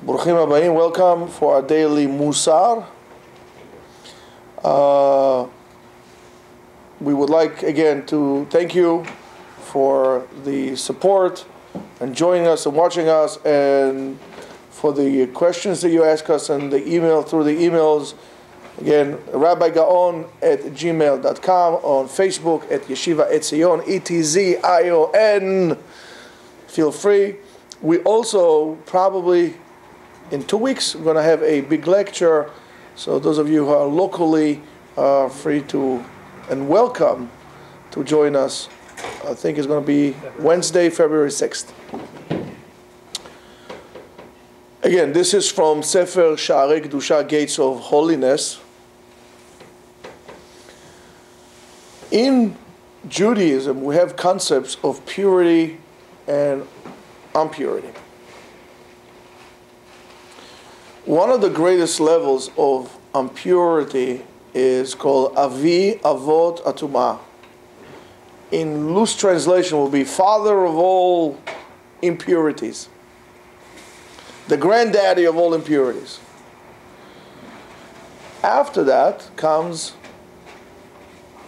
Bruchim Habayim, welcome for our daily Musar. We would like again to thank you for the support and joining us and watching us, and for the questions that you ask us and the email through the emails. Again, rabbigaon@gmail.com, on Facebook at Yeshiva Etzion, Etzion. Feel free. We also probably in 2 weeks we're going to have a big lecture. So those of you who are locally are free to and welcome to join us. I think it's going to be Wednesday, February 6th. Again, this is from Sefer Sha'arei Kedusha, Gates of Holiness. In Judaism, we have concepts of purity and impurity. One of the greatest levels of impurity is called Avi Avot Atumah. In loose translation will be father of all impurities. The granddaddy of all impurities. After that comes,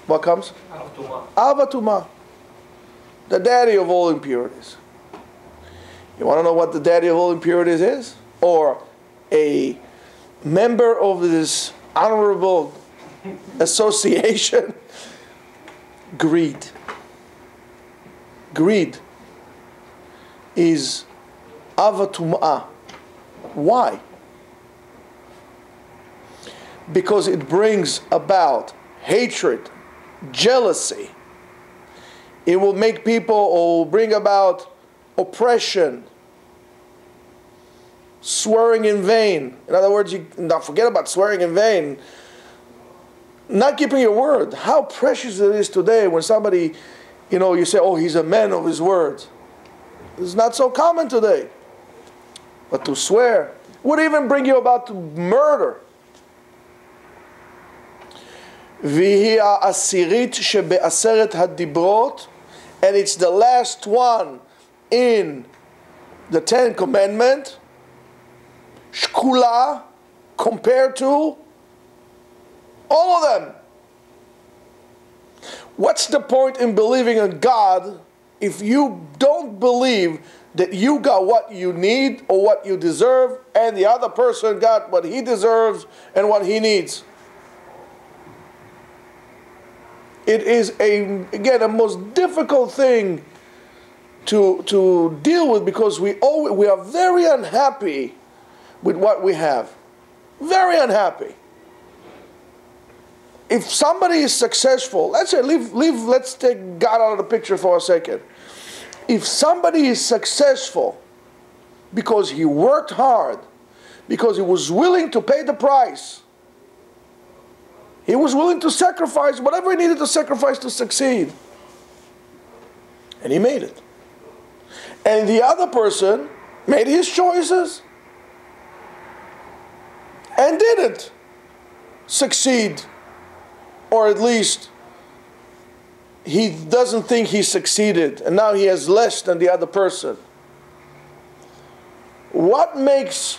what comes? Avatuma. The daddy of all impurities. You want to know what the daddy of all impurities is? Or a member of this honorable association? Greed. Greed is avatum'ah. Why? Because it brings about hatred, jealousy. It will make people, or bring about oppression, swearing in vain. In other words, now forget about swearing in vain. Not keeping your word. How precious it is today when somebody, you say, oh, he's a man of his word. It's not so common today. But to swear would even bring you about to murder. Vihi ha'asirit shebe'aseret hadibrot, and it's the last one in the 10 Commandments. Shkula, compared to all of them. What's the point in believing in God if you don't believe that you got what you need or what you deserve, and the other person got what he deserves and what he needs? It is again a most difficult thing to deal with, because we are very unhappy with what we have. Very unhappy. If somebody is successful, let's say let's take God out of the picture for a second. If somebody is successful because he worked hard, because he was willing to pay the price, he was willing to sacrifice whatever he needed to sacrifice to succeed, and he made it. And the other person made his choices and didn't succeed, or at least he doesn't think he succeeded, and now he has less than the other person. What makes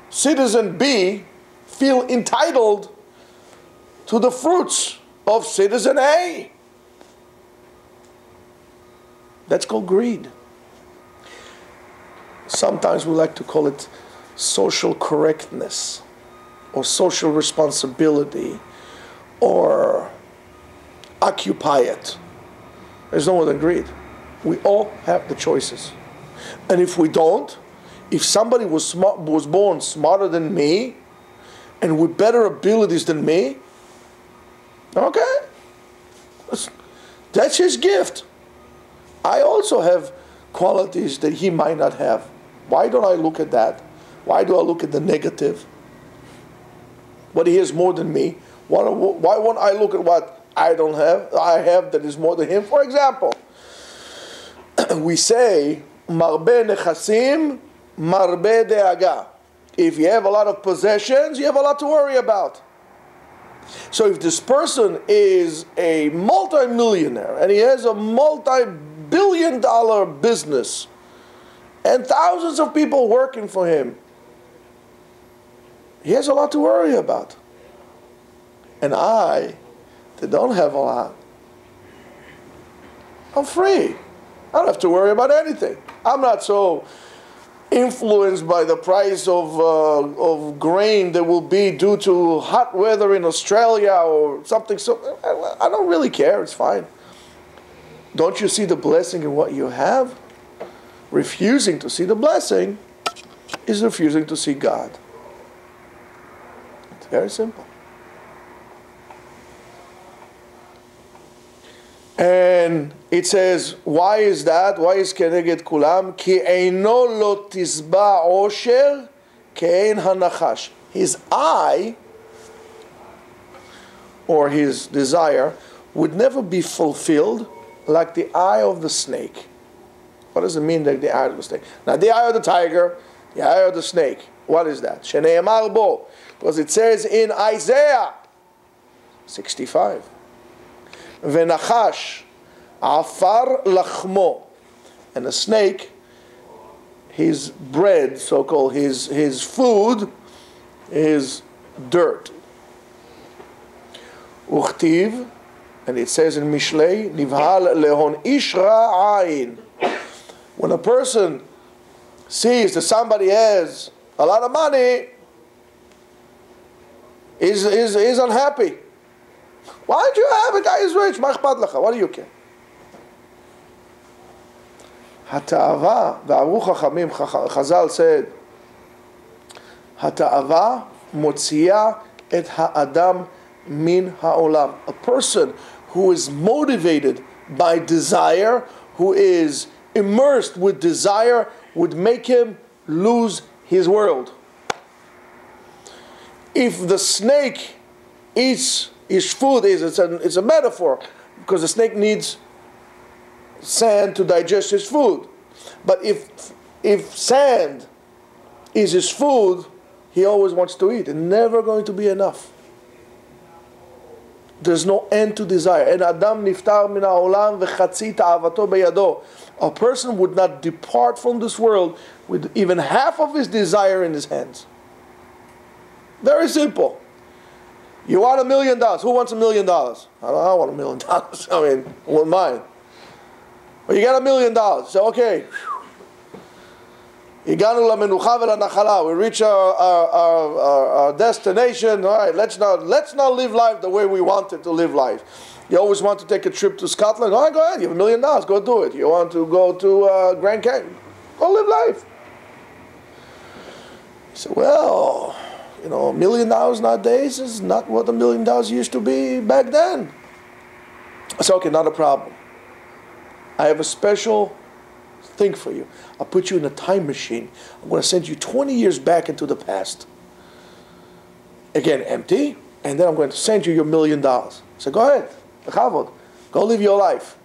citizen B feel entitled to the fruits of citizen A? That's called greed. Sometimes we like to call it social correctness, or social responsibility, or occupy it. There's no more than greed. We all have the choices. And if we don't, if somebody was born smarter than me and with better abilities than me, okay, that's his gift. I also have qualities that he might not have. Why don't I look at that? Why do I look at the negative? But he has more than me. Why won't I look at what I don't have? I have that is more than him. For example, we say, Marbe nechasim, marbe de'aga. If you have a lot of possessions, you have a lot to worry about. So if this person is a multi-millionaire and he has a multi-billion-dollar business and thousands of people working for him, he has a lot to worry about. And I, that don't have a lot, I'm free. I don't have to worry about anything. I'm not so influenced by the price of grain that will be due to hot weather in Australia or something. So I don't really care. It's fine. Don't you see the blessing in what you have? Refusing to see the blessing is refusing to see God. It's very simple. And it says, why is that? Why is keneged kulam? Ki eino lo tizba osher ke'ein hanachash. His eye, or his desire, would never be fulfilled like the eye of the snake. What does it mean, like the eye of the snake? Now, the eye of the tiger, the eye of the snake. What is that? Shene'emar bo. Because it says in Isaiah 65. Venachash afar lachmo, and a snake, his bread, so-called his food, is dirt. Uchtiv, and it says in Mishlei, nivhal lehon ishra ayin. When a person sees that somebody has a lot of money, is unhappy. Why don't you have a guy who's rich? What do you care? Hata'ava, the Aruch Chachamim, Chazal said, Hata'ava motziya et ha'adam min ha'olam. A person who is motivated by desire, who is immersed with desire, would make him lose his world. If the snake eats his food, it's a metaphor, because the snake needs sand to digest his food. But if sand is his food, he always wants to eat. It's never going to be enough. There's no end to desire. And Adam niftar min ha'olam v'chatzi ta'avato beyado. A person would not depart from this world with even half of his desire in his hands. Very simple. You want $1 million. Who wants $1 million? I don't want $1 million. I mean, I wouldn't mind. But you got $1 million. So, okay. Iganu lamenucha velanachala. We reach our destination. All right, let's not live life the way we wanted to live life. You always want to take a trip to Scotland. All right, go ahead. You have $1 million. Go do it. You want to go to Grand Canyon. Go live life. He said, well, $1 million nowadays is not what $1 million used to be back then. I said, okay, not a problem. I have a special thing for you. I'll put you in a time machine. I'm going to send you 20 years back into the past. Again, empty. And then I'm going to send you your $1 million. So go ahead. Go live your life.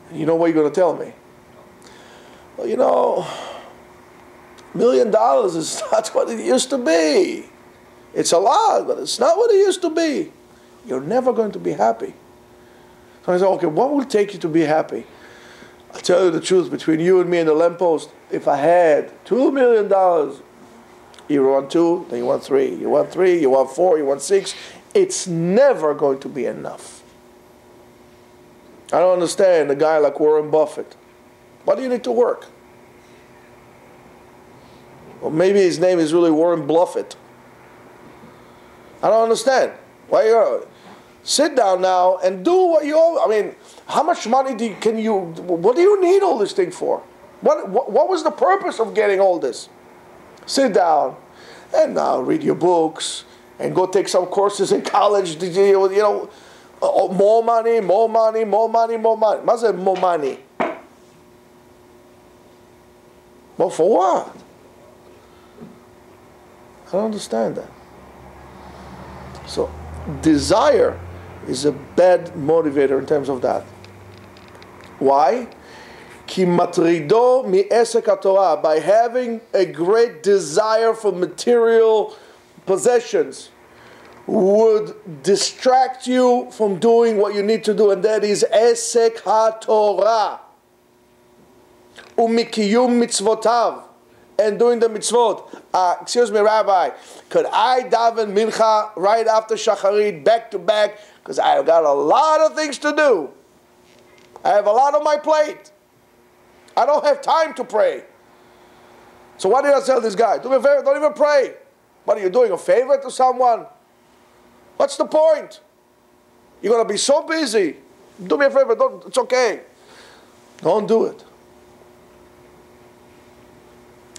And you know what you're going to tell me? Well, $1 million is not what it used to be. It's a lot, but it's not what it used to be. You're never going to be happy. So I said, okay, what will take you to be happy? I'll tell you the truth, between you and me and the lamppost, if I had $2 million, you want 2, then you want 3. You want 3, you want 4, you want 6. It's never going to be enough. I don't understand a guy like Warren Buffett. Why do you need to work? Well, maybe his name is really Warren Bluffett. I don't understand. Why you sit down now and do what you. I mean, how much money what do you need all this thing for? What was the purpose of getting all this? Sit down and now read your books and go take some courses in college. More money, more money, more money, more money. What's that? More money. Well, for what? I don't understand that. So, desire is a bad motivator in terms of that. Why? Ki matrido mi esek haTorah. By having a great desire for material possessions would distract you from doing what you need to do, and that is esek haTorah. Umikiyum mitzvotav. and doing the mitzvot. Excuse me, Rabbi, could I daven mincha right after shacharit, back to back? Because I've got a lot of things to do. I have a lot on my plate. I don't have time to pray. So what did I tell this guy? Do me a favor, don't even pray. What are you doing, a favor to someone? What's the point? You're going to be so busy. Do me a favor, it's okay. Don't do it.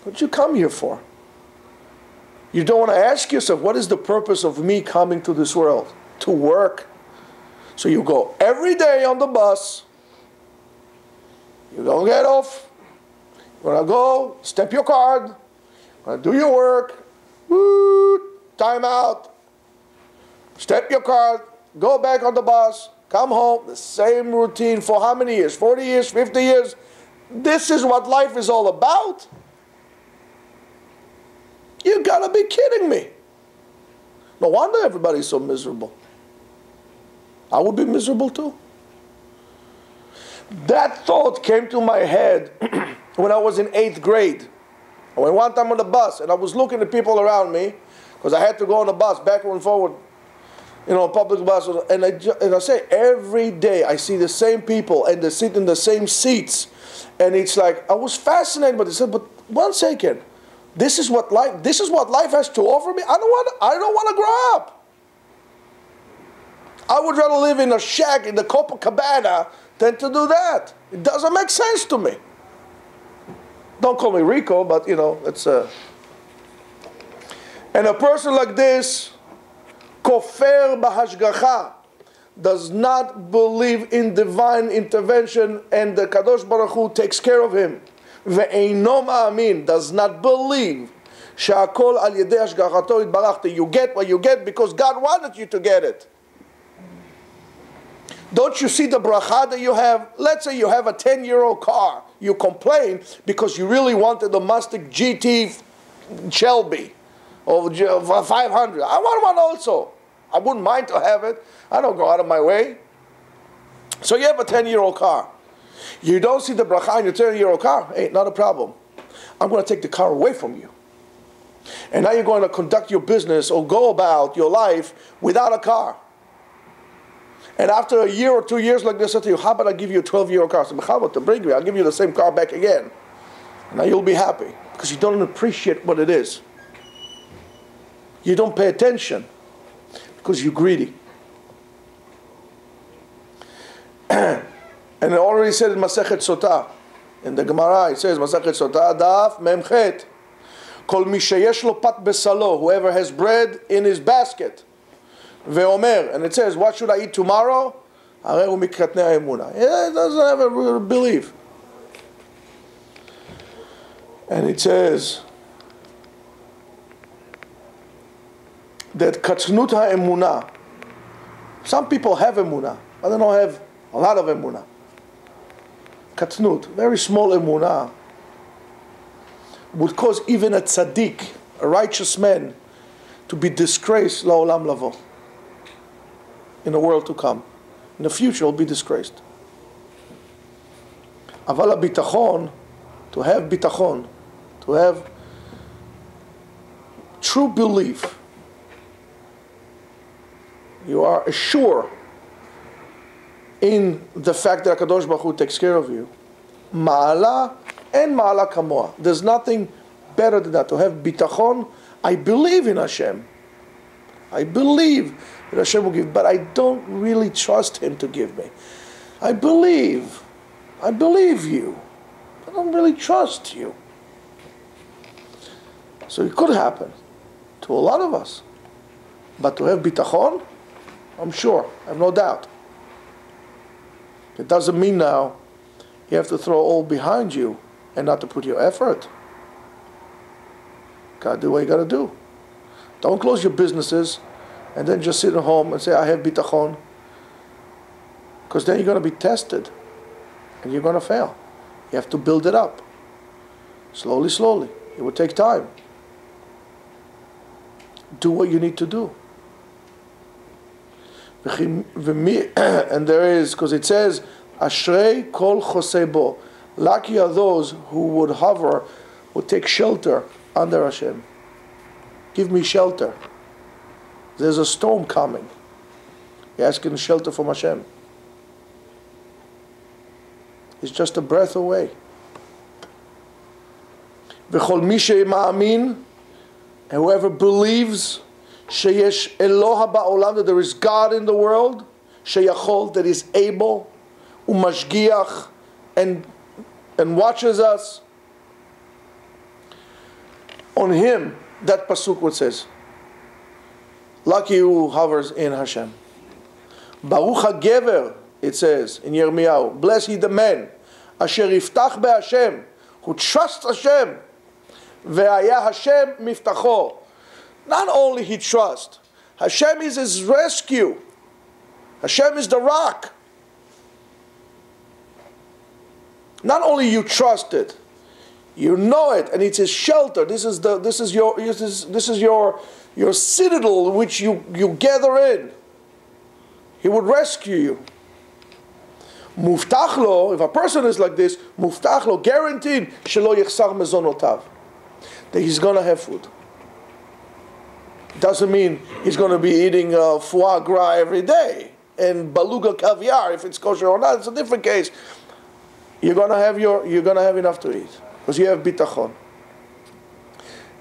What did you come here for? You don't want to ask yourself, what is the purpose of me coming to this world? To work. So you go every day on the bus. You don't get off. You're going to go, step your card. You're going to do your work. Woo, time out. Step your card. Go back on the bus. Come home. The same routine for how many years? 40 years? 50 years? This is what life is all about? You gotta be kidding me. No wonder everybody's so miserable. I would be miserable too. That thought came to my head when I was in 8th grade. I went one time on the bus and I was looking at people around me because I had to go on the bus backward and forward, public bus. And I say, every day I see the same people and they sit in the same seats. And it's like, I was fascinated by this. But one second, this is what life has to offer me? I don't want to grow up. I would rather live in a shack in the Copacabana than to do that. It doesn't make sense to me. Don't call me Rico, but it's and a person like this, kofer bahashgacha, does not believe in divine intervention and the Kadosh Baruch Hu takes care of him. Ve'eino ma'amin, does not believe she'akol al yedei hashgachato yitbarachta. You get what you get because God wanted you to get it. Don't you see the bracha that you have? Let's say you have a 10-year-old car. You complain because you really wanted a Mustang GT Shelby or 500. I want one also. I wouldn't mind to have it. I don't go out of my way. So you have a 10-year-old car. You don't see the bracha in your 10-year-old car. Hey, not a problem. I'm going to take the car away from you. And now you're going to conduct your business or go about your life without a car. And after a year or 2 years like this, I tell you, how about I give you a 12-year-old car? So, how about to bring me? I'll give you the same car back again. Now you'll be happy because you don't appreciate what it is. You don't pay attention because you're greedy. And I already said in Masechet Sotah, in the Gemara, it says, Masechet Sotah, Daf Memchet, Kol mi sheyesh lo pat besalo, whoever has bread in his basket. Ve'omer, and it says, what should I eat tomorrow? It doesn't have a real belief. And it says that katnut ha'emunah. Some people have emunah, but they don't have a lot of emunah. Katnut, very small emunah, would cause even a tzaddik, a righteous man, to be disgraced la'olam lavo. In the world to come. In the future, will be disgraced. Aval bitachon, to have bitachon, to have true belief, you are sure in the fact that HaKadosh Baruch Hu takes care of you. Ma'ala and ma'ala kamoa. There's nothing better than that. To have bitachon, I believe in Hashem. I believe that Hashem will give, but I don't really trust Him to give me. I believe you. I don't really trust you. So it could happen to a lot of us. But to have bitachon, I'm sure, I have no doubt. It doesn't mean now you have to throw all behind you and not to put your effort. Gotta do what you gotta do. Don't close your businesses and then just sit at home and say, I have bitachon. Because then you're going to be tested and you're going to fail. You have to build it up. Slowly, slowly. It will take time. Do what you need to do. And there is, because it says, Ashrei kol chosei bo. Lucky are those who would hover who take shelter under Hashem. Give me shelter. There's a storm coming. You're asking shelter from Hashem. It's just a breath away. V'chol mi she'ma'amin, whoever believes sheyesh Eloha ba'olam, that there is God in the world, sheyachol, that is able, umashgiach, and watches us. On him, that pasuk what says, lucky who hovers in Hashem. Baruch HaGever, it says in Yirmiyahu, bless ye the man, asher yiftach be'Hashem, who trusts Hashem, ve'aya Hashem miftacho. Not only he trusts, Hashem is his rescue. Hashem is the rock. Not only you trust it, you know it, and it's his shelter. This is your citadel which you gather in. He would rescue you. Muftachlo, if a person is like this, muftachlo, guaranteed, shelo yichsar mezonotav, that he's going to have food. Doesn't mean he's going to be eating foie gras every day and beluga caviar if it's kosher or not. It's a different case. You're going to have enough to eat because you have bitachon.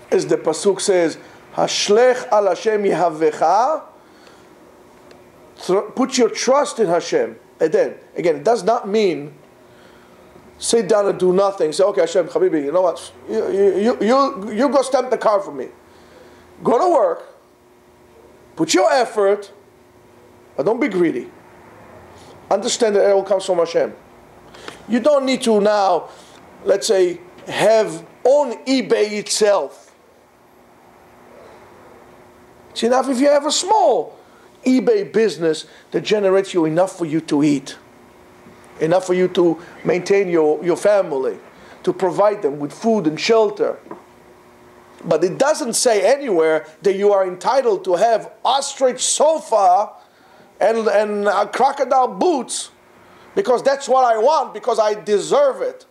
As the pasuk says, "Hashlech al Hashem yihavecha." Put your trust in Hashem. And then again, it does not mean sit down and do nothing. Say, okay, Hashem, Habibi, you know what? You go stamp the car for me. Go to work. Put your effort, but don't be greedy. Understand that it all comes from Hashem. You don't need to now, let's say, own eBay itself. It's enough if you have a small eBay business that generates you enough for you to eat, enough for you to maintain your family, to provide them with food and shelter. But it doesn't say anywhere that you are entitled to have ostrich sofa and crocodile boots because that's what I want, because I deserve it.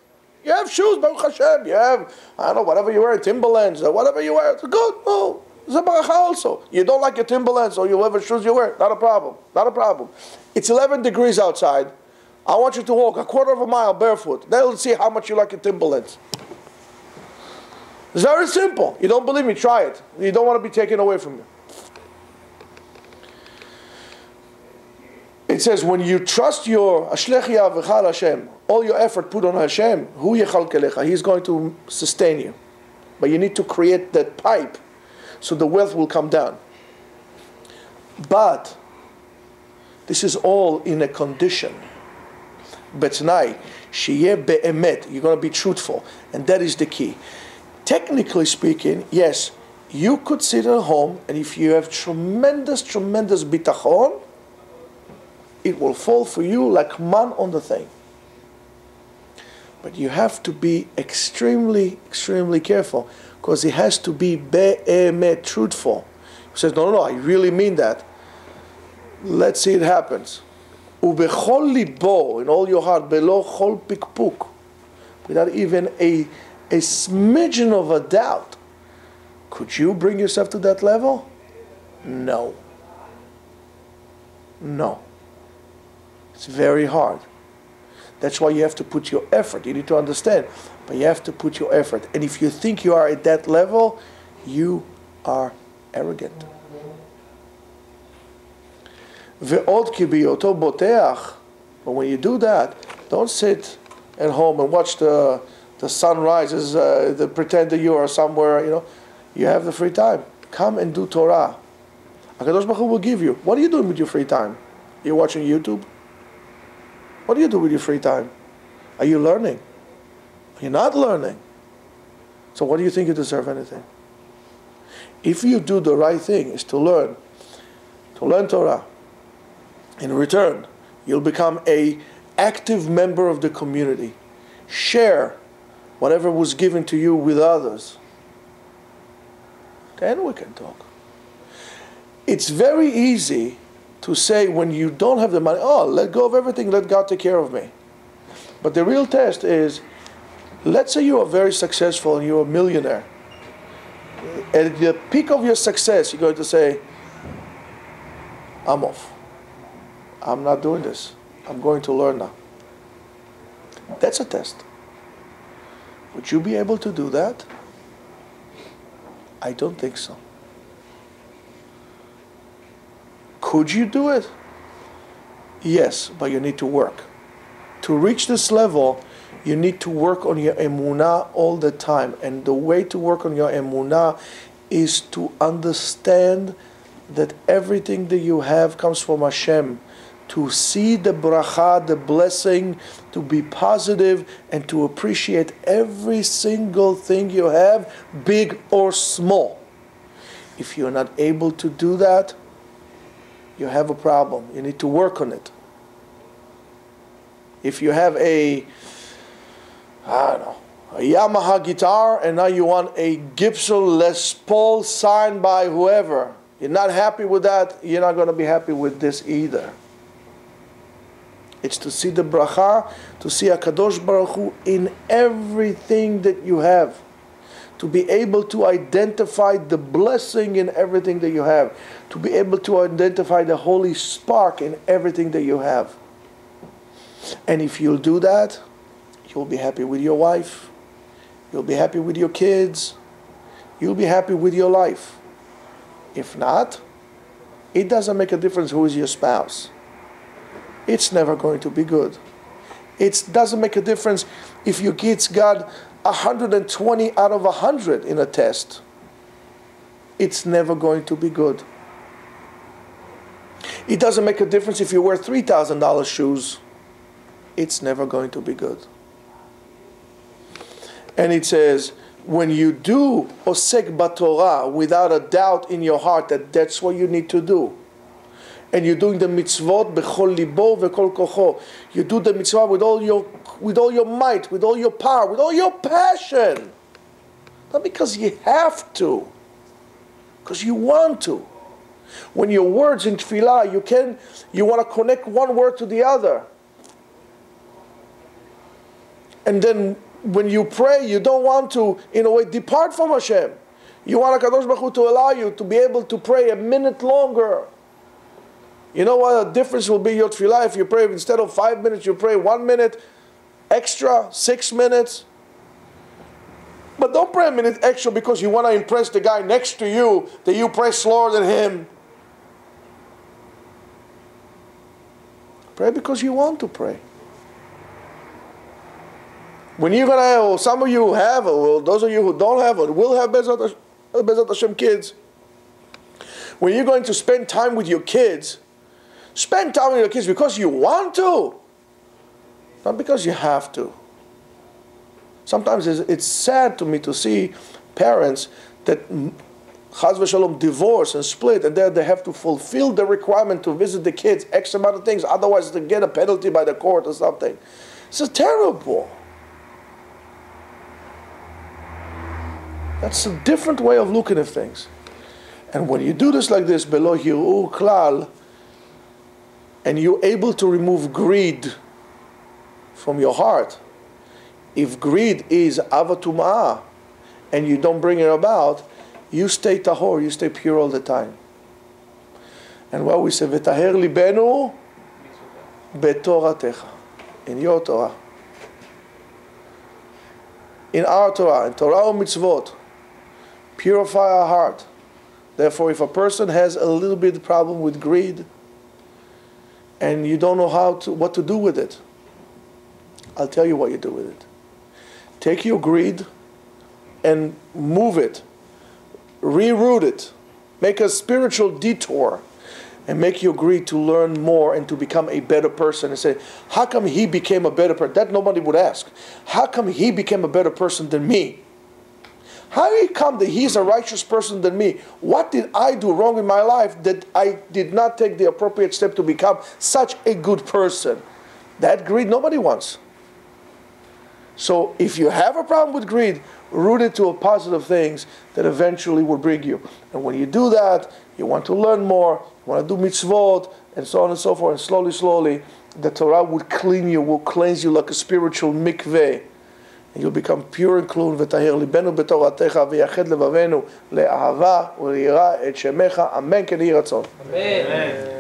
You have shoes, Baruch Hashem. You have, I don't know, whatever you wear, Timberlands, or whatever you wear. It's good. No, it's a baracha also. You don't like your Timberlands or whatever shoes you wear. Not a problem. Not a problem. It's 11 degrees outside. I want you to walk a quarter of a mile barefoot. Then we'll see how much you like your Timberlands. It's very simple. You don't believe me? Try it. You don't want to be taken away from you. It says, when you trust your Ashlech Yavechal Hashem, all your effort put on Hashem, Hu Yechal Kelecha, He's going to sustain you. But you need to create that pipe so the wealth will come down. But this is all in a condition. Betnai, Sheyeh Be'emet, you're going to be truthful. And that is the key. Technically speaking, yes, you could sit at home, and if you have tremendous bitachon, it will fall for you like man on the thing. But you have to be extremely careful, because it has to be be'emet, truthful. He says, no, I really mean that. Let's see it happens. Ubechol libo, in all your heart, belo chol pikpuk, without even a smidgen of a doubt. Could you bring yourself to that level? No. It's very hard. That's why you have to put your effort. You need to understand. But you have to put your effort. And if you think you are at that level, you are arrogant. Ve'od ki biyoto boteach. But when you do that, don't sit at home and watch the sun rises, pretend that you are somewhere, You have the free time. Come and do Torah. HaKadosh Baruch Hu will give you. What are you doing with your free time? You're watching YouTube? What do you do with your free time? Are you learning? You're not learning. So what do you think you deserve anything? If you do the right thing, is to learn Torah. In return, you'll become an active member of the community. Share whatever was given to you with others. Then we can talk. It's very easy to say when you don't have the money, let go of everything, let God take care of me. But the real test is, Let's say you are very successful and you're a millionaire. At the peak of your success, you're going to say, I'm off. I'm not doing this. I'm going to learn now. That's a test. Would you be able to do that? I don't think so. Could you do it? Yes, but you need to work. To reach this level, you need to work on your emunah all the time. And the way to work on your emunah is to understand that everything that you have comes from Hashem. To see the bracha, the blessing, to be positive, and to appreciate every single thing you have, big or small. If you're not able to do that, you have a problem. You need to work on it. If you have a Yamaha guitar and now you want a Gibson Les Paul signed by whoever, you're not happy with that, you're not going to be happy with this either. It's to see the bracha, to see HaKadosh Baruch Hu in everything that you have. To be able to identify the blessing in everything that you have. To be able to identify the holy spark in everything that you have. And if you'll do that, you'll be happy with your wife. You'll be happy with your kids. You'll be happy with your life. If not, it doesn't make a difference who is your spouse. It's never going to be good. It doesn't make a difference if your kids got 120 out of 100 in a test. It's never going to be good. It doesn't make a difference if you wear $3,000 shoes. It's never going to be good. And it says, when you do osek b'Torah without a doubt in your heart that that's what you need to do, and you're doing the mitzvot bechol libo vekol kocho, you do the mitzvah with all your might, with all your power, with all your passion, not because you have to, because you want to. When your words in tefillah, you want to connect one word to the other. And then when you pray, you don't want to, in a way, depart from Hashem. You want HaKadosh Baruch Hu to allow you to be able to pray a minute longer. You know what the difference will be your tefillah if you pray instead of 5 minutes, you pray 1 minute extra, 6 minutes. But don't pray a minute extra because you want to impress the guy next to you that you pray slower than him. Pray because you want to pray. When you're going to have, or some of you have, or those of you who don't have, or will have Bezat Hashem kids, when you're going to spend time with your kids, spend time with your kids because you want to, not because you have to. Sometimes it's sad to me to see parents that Chaz v'Shalom divorce and split, and then they have to fulfill the requirement to visit the kids X amount of things, otherwise they get a penalty by the court or something. It's terrible. That's a different way of looking at things. And when you do this like this, Belo Hiru Klal, and you're able to remove greed from your heart, if greed is avatumah, and you don't bring it about, you stay tahor, you stay pure all the time. And what we say, v'taher libenu betoratecha, in your Torah. In our Torah, in Torah or mitzvot, purify our heart. Therefore, if a person has a little bit of problem with greed, and you don't know what to do with it, I'll tell you what you do with it. Take your greed and move it, reroute it, make a spiritual detour, and make your greed to learn more and to become a better person. And say, how come he became a better person? That nobody would ask. How come he became a better person than me? How did it come that he's a righteous person than me? What did I do wrong in my life that I did not take the appropriate step to become such a good person? That greed nobody wants. So if you have a problem with greed, root it to a positive things that eventually will bring you. And when you do that, you want to learn more, you want to do mitzvot, and so on and so forth, and slowly, slowly, the Torah would clean you, will cleanse you like a spiritual mikveh. and you'll become pure and clean. ותהר ליבנו בתורתך ויחד לבבנו לאהבה וליראה את שמך. אמן כן יהי רצון. Amen.